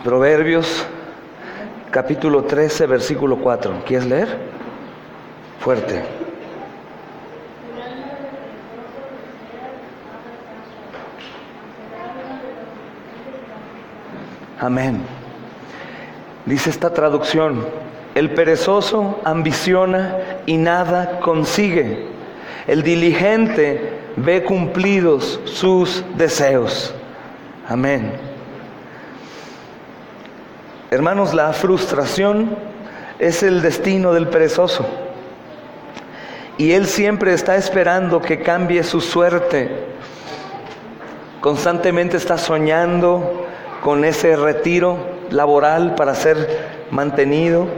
Proverbios, capítulo 13, versículo 4. ¿Quieres leer? Fuerte. Amén. Dice esta traducción: el perezoso ambiciona y nada consigue. El diligente ve cumplidos sus deseos. Amén. Hermanos, la frustración es el destino del perezoso. Y él siempre está esperando que cambie su suerte. Constantemente está soñando con ese retiro laboral para ser mantenido.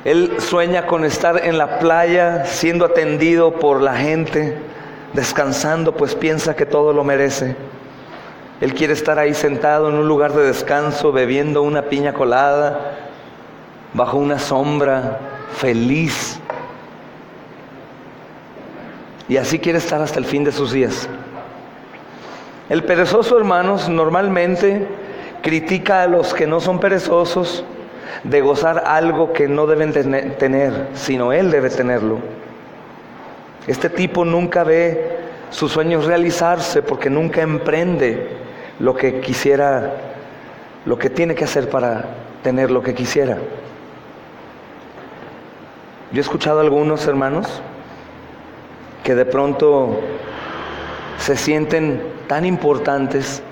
Él sueña con estar en la playa siendo atendido por la gente, descansando, pues piensa que todo lo merece. Él quiere estar ahí sentado en un lugar de descanso, bebiendo una piña colada, bajo una sombra, feliz. Y así quiere estar hasta el fin de sus días. El perezoso, hermanos, normalmente critica a los que no son perezosos de gozar algo que no deben tener, sino él debe tenerlo. Este tipo nunca ve sus sueños realizarse porque nunca emprende lo que quisiera, lo que tiene que hacer para tener lo que quisiera. Yo he escuchado a algunos hermanos que de pronto se sienten tan importantes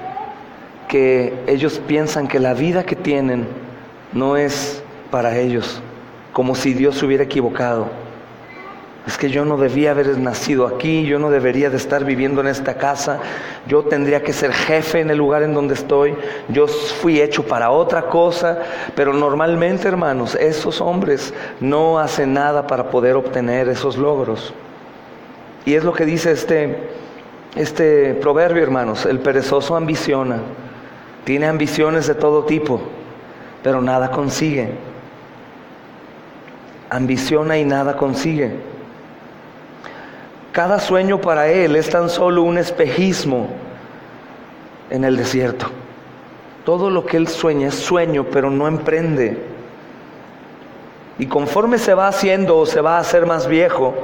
que ellos piensan que la vida que tienen no es para ellos, como si Dios se hubiera equivocado. Es que yo no debía haber nacido aquí, yo no debería de estar viviendo en esta casa, yo tendría que ser jefe en el lugar en donde estoy, yo fui hecho para otra cosa. Pero normalmente, hermanos, esos hombres no hacen nada para poder obtener esos logros. Y es lo que dice este proverbio, hermanos: el perezoso ambiciona, tiene ambiciones de todo tipo, pero nada consigue. Ambiciona y nada consigue. Cada sueño para él es tan solo un espejismo en el desierto. Todo lo que él sueña es sueño, pero no emprende. Y conforme se va haciendo o se va a hacer más viejo,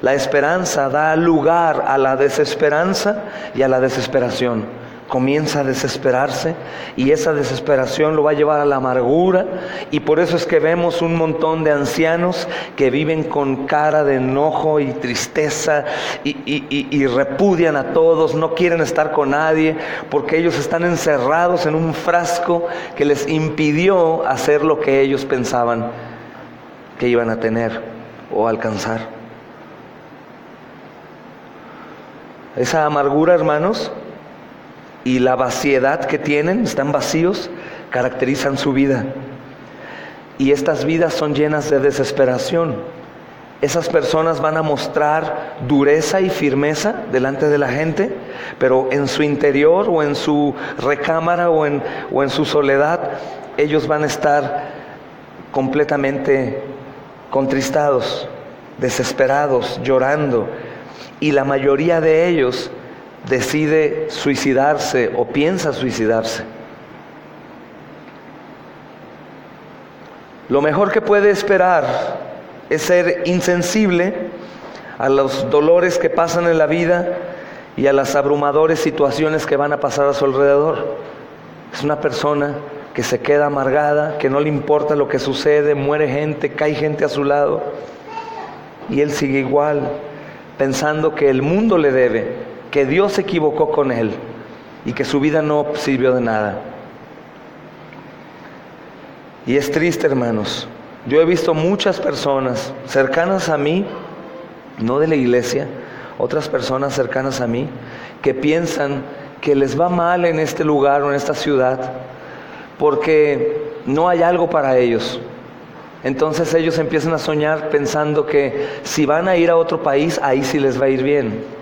la esperanza da lugar a la desesperanza y a la desesperación. Comienza a desesperarse y esa desesperación lo va a llevar a la amargura, y por eso es que vemos un montón de ancianos que viven con cara de enojo y tristeza y repudian a todos, no quieren estar con nadie porque ellos están encerrados en un frasco que les impidió hacer lo que ellos pensaban que iban a tener o alcanzar. Esa amargura, hermanos, y la vaciedad que tienen, están vacíos, caracterizan su vida. Y estas vidas son llenas de desesperación. Esas personas van a mostrar dureza y firmeza delante de la gente, pero en su interior o en su recámara o en su soledad, ellos van a estar completamente contristados, desesperados, llorando. Y la mayoría de ellos decide suicidarse o piensa suicidarse. Lo mejor que puede esperar es ser insensible a los dolores que pasan en la vida y a las abrumadoras situaciones que van a pasar a su alrededor. Es una persona que se queda amargada, que no le importa lo que sucede, muere gente, cae gente a su lado, y él sigue igual, pensando que el mundo le debe, que Dios se equivocó con él y que su vida no sirvió de nada. Y es triste, hermanos. Yo he visto muchas personas cercanas a mí, no de la iglesia, otras personas cercanas a mí, que piensan que les va mal en este lugar o en esta ciudad porque no hay algo para ellos. Entonces ellos empiezan a soñar pensando que si van a ir a otro país, ahí sí les va a ir bien.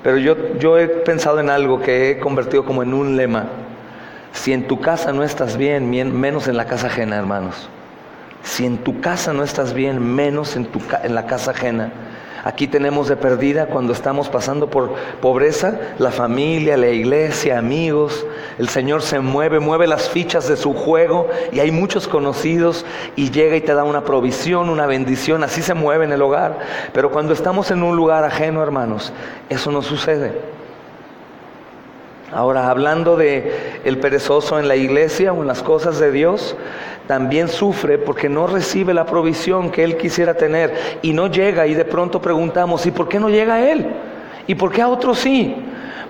Pero yo he pensado en algo que he convertido como en un lema: si en tu casa no estás bien, menos en la casa ajena, hermanos. Si en tu casa no estás bien, menos en la casa ajena. Aquí tenemos de perdida cuando estamos pasando por pobreza, la familia, la iglesia, amigos. El Señor se mueve las fichas de su juego y hay muchos conocidos y llega y te da una provisión, una bendición. Así se mueve en el hogar. Pero cuando estamos en un lugar ajeno, hermanos, eso no sucede. Ahora, hablando de el perezoso en la iglesia o en las cosas de Dios, también sufre porque no recibe la provisión que él quisiera tener y no llega, y de pronto preguntamos, ¿y por qué no llega a él? ¿Y por qué a otros sí?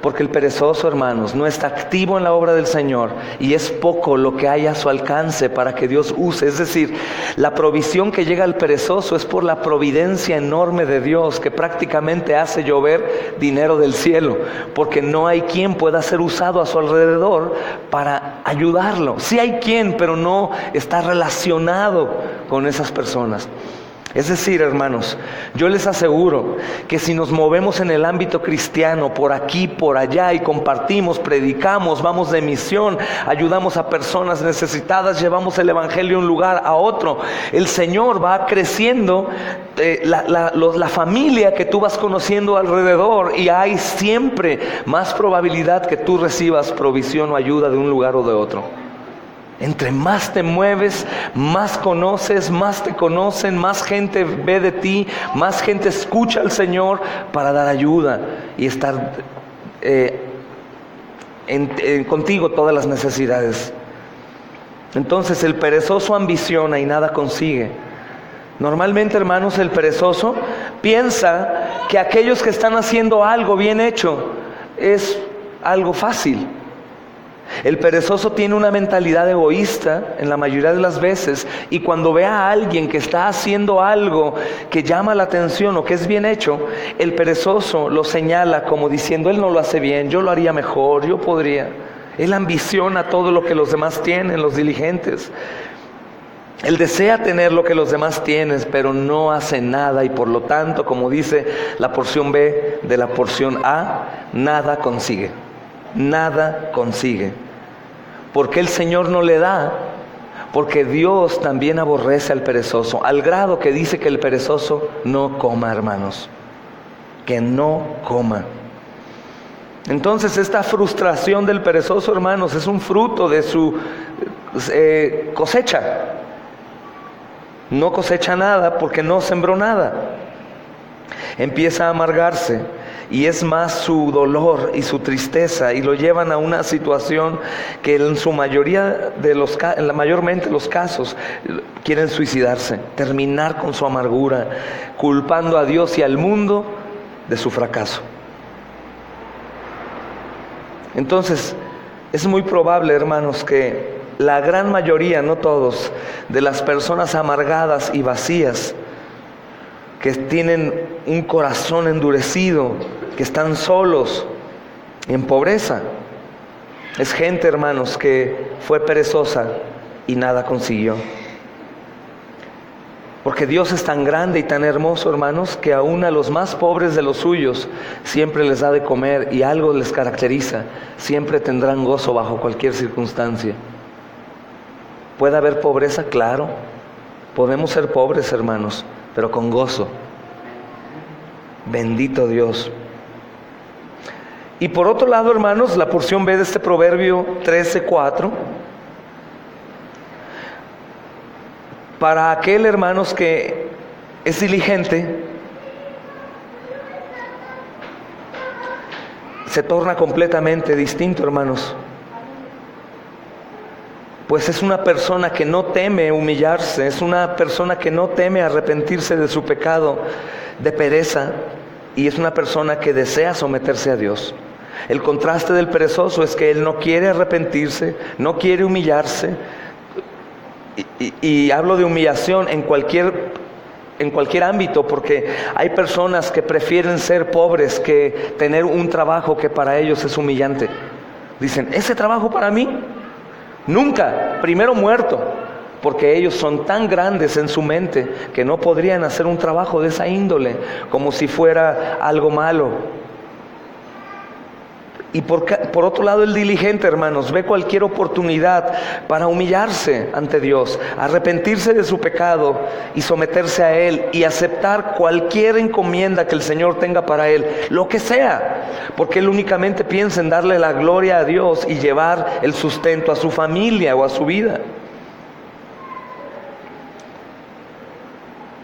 Porque el perezoso, hermanos, no está activo en la obra del Señor y es poco lo que hay a su alcance para que Dios use. Es decir, la provisión que llega al perezoso es por la providencia enorme de Dios que prácticamente hace llover dinero del cielo, porque no hay quien pueda ser usado a su alrededor para ayudarlo. Sí hay quien, pero no está relacionado con esas personas. Es decir, hermanos, yo les aseguro que si nos movemos en el ámbito cristiano, por aquí, por allá, y compartimos, predicamos, vamos de misión, ayudamos a personas necesitadas, llevamos el evangelio de un lugar a otro, el Señor va creciendo la familia que tú vas conociendo alrededor, y hay siempre más probabilidad que tú recibas provisión o ayuda de un lugar o de otro. Entre más te mueves, más conoces, más te conocen, más gente ve de ti, más gente escucha al Señor para dar ayuda y estar contigo todas las necesidades. Entonces el perezoso ambiciona y nada consigue. Normalmente, hermanos, el perezoso piensa que aquellos que están haciendo algo bien hecho es algo fácil. El perezoso tiene una mentalidad egoísta en la mayoría de las veces, y cuando ve a alguien que está haciendo algo que llama la atención o que es bien hecho, el perezoso lo señala como diciendo, él no lo hace bien, yo lo haría mejor, yo podría. Él ambiciona todo lo que los demás tienen, los diligentes. Él desea tener lo que los demás tienen, pero no hace nada, y por lo tanto, como dice la porción B de la porción A, nada consigue. Nada consigue. ¿Por qué el Señor no le da? Porque Dios también aborrece al perezoso, al grado que dice que el perezoso no coma, hermanos, que no coma. Entonces esta frustración del perezoso, hermanos, es un fruto de su cosecha. No cosecha nada porque no sembró nada. Empieza a amargarse. Y es más su dolor y su tristeza, y lo llevan a una situación que en su mayoría mayormente los casos quieren suicidarse, terminar con su amargura, culpando a Dios y al mundo de su fracaso. Entonces, es muy probable, hermanos, que la gran mayoría, no todos, de las personas amargadas y vacías, que tienen un corazón endurecido, que están solos, en pobreza, es gente, hermanos, que fue perezosa y nada consiguió. Porque Dios es tan grande y tan hermoso, hermanos, que aún a los más pobres de los suyos siempre les da de comer, y algo les caracteriza: siempre tendrán gozo bajo cualquier circunstancia. ¿Puede haber pobreza? Claro, podemos ser pobres, hermanos, pero con gozo. Bendito Dios. Y por otro lado, hermanos, la porción B de este Proverbio 13:4, para aquel, hermanos, que es diligente, se torna completamente distinto, hermanos. Pues es una persona que no teme humillarse, es una persona que no teme arrepentirse de su pecado de pereza, y es una persona que desea someterse a Dios. El contraste del perezoso es que él no quiere arrepentirse, no quiere humillarse, y hablo de humillación en cualquier ámbito, porque hay personas que prefieren ser pobres que tener un trabajo que para ellos es humillante. Dicen, ¿ese trabajo para mí? Nunca, primero muerto, porque ellos son tan grandes en su mente que no podrían hacer un trabajo de esa índole, como si fuera algo malo. Y por otro lado, el diligente, hermanos, ve cualquier oportunidad para humillarse ante Dios, arrepentirse de su pecado y someterse a Él y aceptar cualquier encomienda que el Señor tenga para él, lo que sea, porque él únicamente piensa en darle la gloria a Dios y llevar el sustento a su familia o a su vida.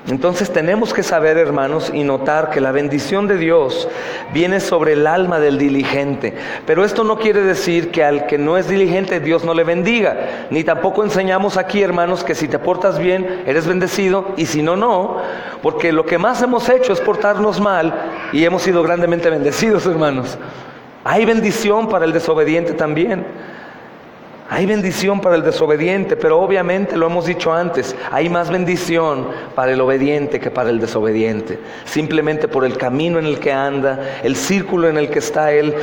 Entonces tenemos que saber, hermanos, y notar que la bendición de Dios viene sobre el alma del diligente. Pero esto no quiere decir que al que no es diligente Dios no le bendiga. Ni tampoco enseñamos aquí, hermanos, que si te portas bien eres bendecido y si no, no. Porque lo que más hemos hecho es portarnos mal y hemos sido grandemente bendecidos, hermanos. Hay bendición para el desobediente también. Hay bendición para el desobediente, pero obviamente lo hemos dicho antes, hay más bendición para el obediente que para el desobediente. Simplemente por el camino en el que anda, el círculo en el que está él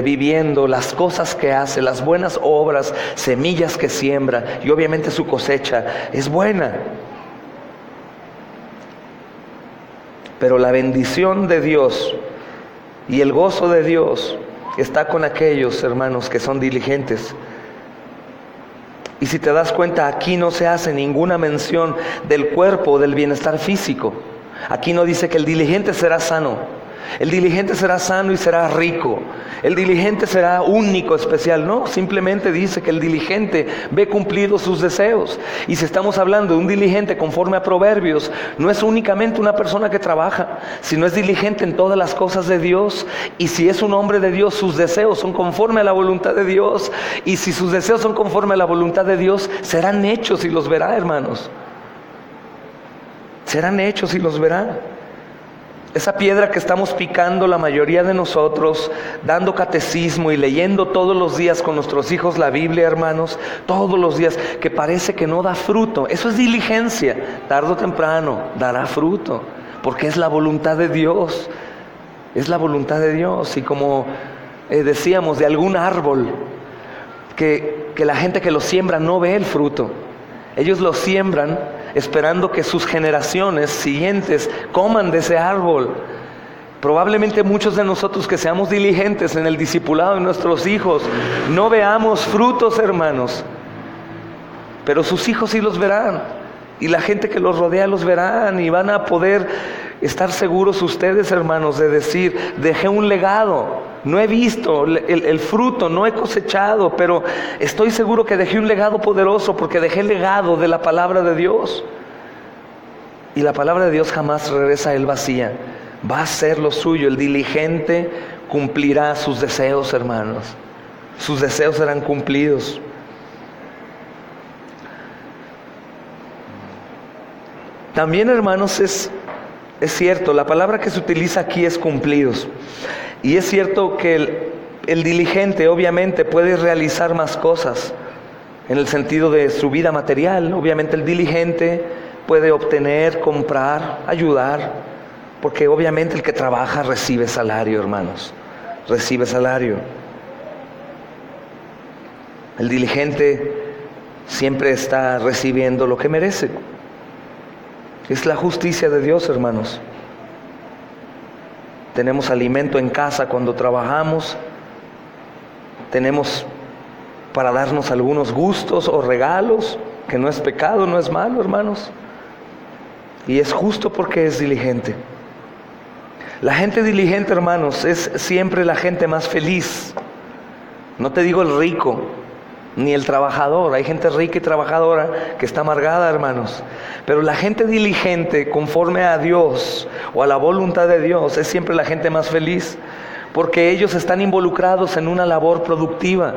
viviendo, las cosas que hace, las buenas obras, semillas que siembra, y obviamente su cosecha es buena. Pero la bendición de Dios y el gozo de Dios está con aquellos, hermanos, que son diligentes. Y si te das cuenta, aquí no se hace ninguna mención del cuerpo o del bienestar físico. Aquí no dice que el diligente será sano. El diligente será sano y será rico. El diligente será único, especial. No, simplemente dice que el diligente ve cumplidos sus deseos. Y si estamos hablando de un diligente conforme a Proverbios, no es únicamente una persona que trabaja, sino es diligente en todas las cosas de Dios. Y si es un hombre de Dios, sus deseos son conforme a la voluntad de Dios. Y si sus deseos son conforme a la voluntad de Dios, serán hechos y los verá, hermanos. Serán hechos y los verá. Esa piedra que estamos picando la mayoría de nosotros, dando catecismo y leyendo todos los días con nuestros hijos la Biblia, hermanos, todos los días, que parece que no da fruto, eso es diligencia. Tarde o temprano dará fruto, porque es la voluntad de Dios, es la voluntad de Dios. Y como decíamos, de algún árbol, que la gente que lo siembra no ve el fruto. Ellos lo siembran esperando que sus generaciones siguientes coman de ese árbol. Probablemente muchos de nosotros que seamos diligentes en el discipulado de nuestros hijos no veamos frutos, hermanos, pero sus hijos sí los verán, y la gente que los rodea los verán, y van a poder estar seguros ustedes, hermanos, de decir: dejé un legado. No he visto el fruto, no he cosechado, pero estoy seguro que dejé un legado poderoso, porque dejé el legado de la palabra de Dios. Y la palabra de Dios jamás regresa a él vacía. Va a hacer lo suyo. El diligente cumplirá sus deseos, hermanos. Sus deseos serán cumplidos. También, hermanos, es cierto, la palabra que se utiliza aquí es cumplidos. Y es cierto que el diligente obviamente puede realizar más cosas en el sentido de su vida material. Obviamente el diligente puede obtener, comprar, ayudar, porque obviamente el que trabaja recibe salario, hermanos, recibe salario. El diligente siempre está recibiendo lo que merece. Es la justicia de Dios, hermanos. Tenemos alimento en casa cuando trabajamos. Tenemos para darnos algunos gustos o regalos, que no es pecado, no es malo, hermanos. Y es justo porque es diligente. La gente diligente, hermanos, es siempre la gente más feliz. No te digo el rico, ni el trabajador. Hay gente rica y trabajadora que está amargada, hermanos. Pero la gente diligente, conforme a Dios o a la voluntad de Dios, es siempre la gente más feliz, porque ellos están involucrados en una labor productiva.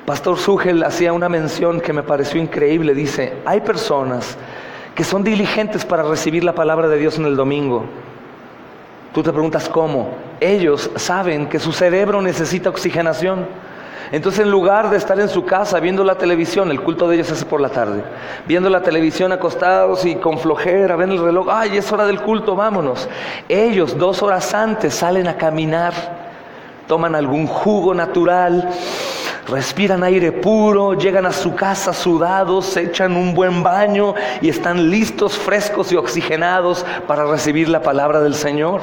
Pastor Sugel hacía una mención que me pareció increíble. Dice: hay personas que son diligentes para recibir la palabra de Dios en el domingo. Tú te preguntas cómo. Ellos saben que su cerebro necesita oxigenación. Entonces, en lugar de estar en su casa viendo la televisión, el culto de ellos es por la tarde, viendo la televisión acostados y con flojera, ven el reloj: ¡ay, es hora del culto, vámonos! Ellos 2 horas antes salen a caminar, toman algún jugo natural, respiran aire puro, llegan a su casa sudados, se echan un buen baño y están listos, frescos y oxigenados para recibir la palabra del Señor.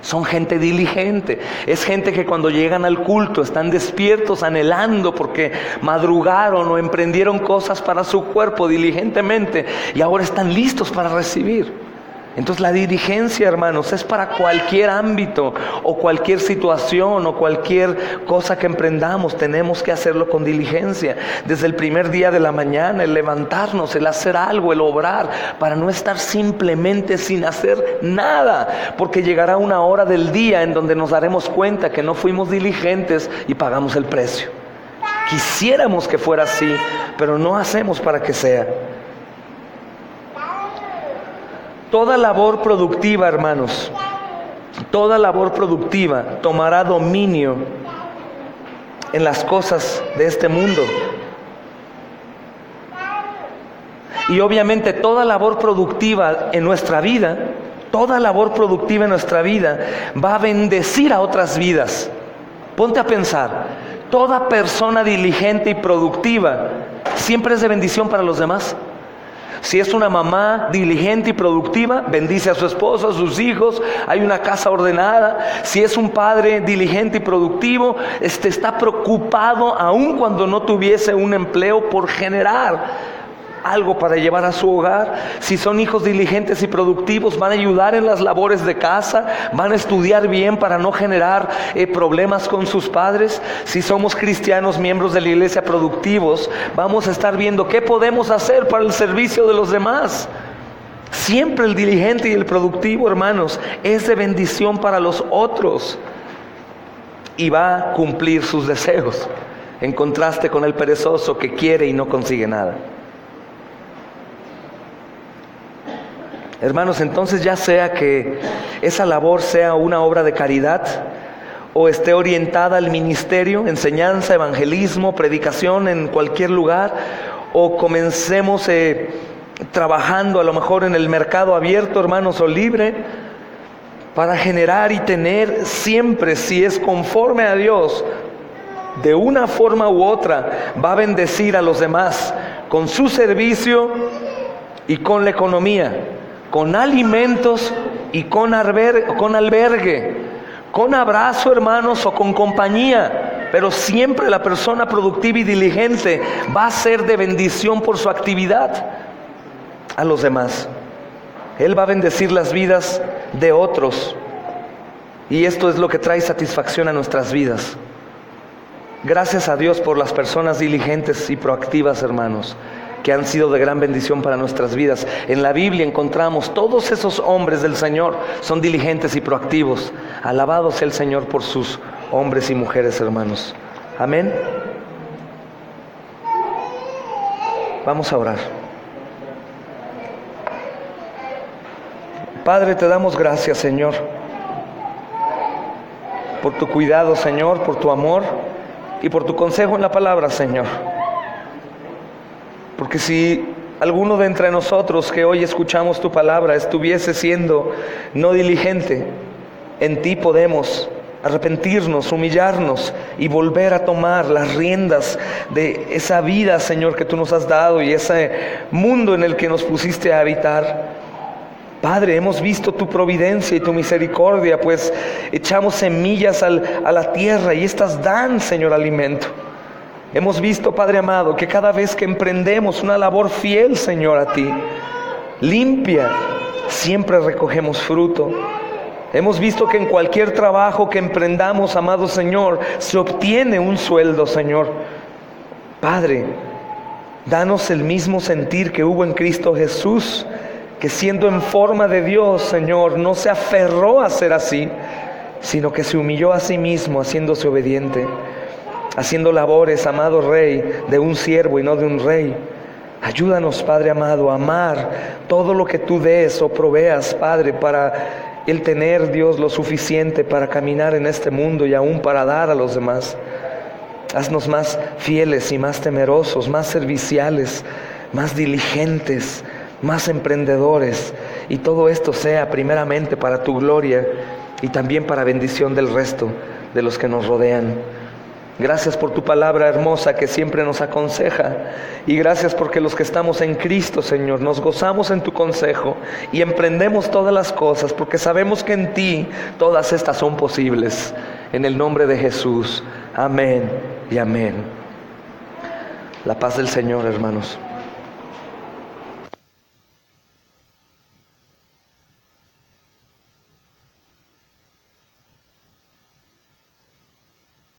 Son gente diligente, es gente que cuando llegan al culto están despiertos, anhelando porque madrugaron o emprendieron cosas para su cuerpo diligentemente y ahora están listos para recibir. Entonces la diligencia, hermanos, es para cualquier ámbito o cualquier situación o cualquier cosa que emprendamos. Tenemos que hacerlo con diligencia. Desde el primer día de la mañana, el levantarnos, el hacer algo, el obrar, para no estar simplemente sin hacer nada. Porque llegará una hora del día en donde nos daremos cuenta que no fuimos diligentes y pagamos el precio. Quisiéramos que fuera así, pero no hacemos para que sea. Toda labor productiva, hermanos, toda labor productiva tomará dominio en las cosas de este mundo. Y obviamente toda labor productiva en nuestra vida, toda labor productiva en nuestra vida va a bendecir a otras vidas. Ponte a pensar, toda persona diligente y productiva siempre es de bendición para los demás. Si es una mamá diligente y productiva, bendice a su esposo, a sus hijos, hay una casa ordenada. Si es un padre diligente y productivo, está preocupado aun cuando no tuviese un empleo por generar algo para llevar a su hogar. Si son hijos diligentes y productivos, van a ayudar en las labores de casa, van a estudiar bien para no generar problemas con sus padres. Si somos cristianos, miembros de la iglesia productivos, vamos a estar viendo qué podemos hacer para el servicio de los demás. Siempre el diligente y el productivo, hermanos, es de bendición para los otros y va a cumplir sus deseos, en contraste con el perezoso que quiere y no consigue nada. Hermanos, entonces ya sea que esa labor sea una obra de caridad o esté orientada al ministerio, enseñanza, evangelismo, predicación en cualquier lugar, o comencemos trabajando a lo mejor en el mercado abierto, hermanos, o libre, para generar y tener siempre, si es conforme a Dios, de una forma u otra, va a bendecir a los demás con su servicio y con la economía, con alimentos y con albergue, con abrazo, hermanos, o con compañía. Pero siempre la persona productiva y diligente va a ser de bendición por su actividad a los demás. Él va a bendecir las vidas de otros. Y esto es lo que trae satisfacción a nuestras vidas. Gracias a Dios por las personas diligentes y proactivas, hermanos, que han sido de gran bendición para nuestras vidas. En la Biblia encontramos todos esos hombres del Señor, son diligentes y proactivos. Alabado sea el Señor por sus hombres y mujeres, hermanos. Amén. Vamos a orar. Padre, te damos gracias, Señor, por tu cuidado, Señor, por tu amor y por tu consejo en la palabra, Señor. Porque si alguno de entre nosotros que hoy escuchamos tu palabra estuviese siendo no diligente, en ti podemos arrepentirnos, humillarnos y volver a tomar las riendas de esa vida, Señor, que tú nos has dado y ese mundo en el que nos pusiste a habitar. Padre, hemos visto tu providencia y tu misericordia, pues echamos semillas a la tierra y estas dan, Señor, alimento. Hemos visto, Padre amado, que cada vez que emprendemos una labor fiel, Señor, a ti, limpia, siempre recogemos fruto. Hemos visto que en cualquier trabajo que emprendamos, amado Señor, se obtiene un sueldo, Señor. Padre, danos el mismo sentir que hubo en Cristo Jesús, que siendo en forma de Dios, Señor, no se aferró a ser así, sino que se humilló a sí mismo, haciéndose obediente, haciendo labores, amado Rey, de un siervo y no de un rey. Ayúdanos, Padre amado, a amar todo lo que tú des o proveas, Padre, para el tener, Dios, lo suficiente para caminar en este mundo y aún para dar a los demás. Haznos más fieles y más temerosos, más serviciales, más diligentes, más emprendedores, y todo esto sea primeramente para tu gloria y también para bendición del resto de los que nos rodean. Gracias por tu palabra hermosa que siempre nos aconseja. Y gracias porque los que estamos en Cristo, Señor, nos gozamos en tu consejo y emprendemos todas las cosas porque sabemos que en ti todas estas son posibles. En el nombre de Jesús. Amén y amén. La paz del Señor, hermanos.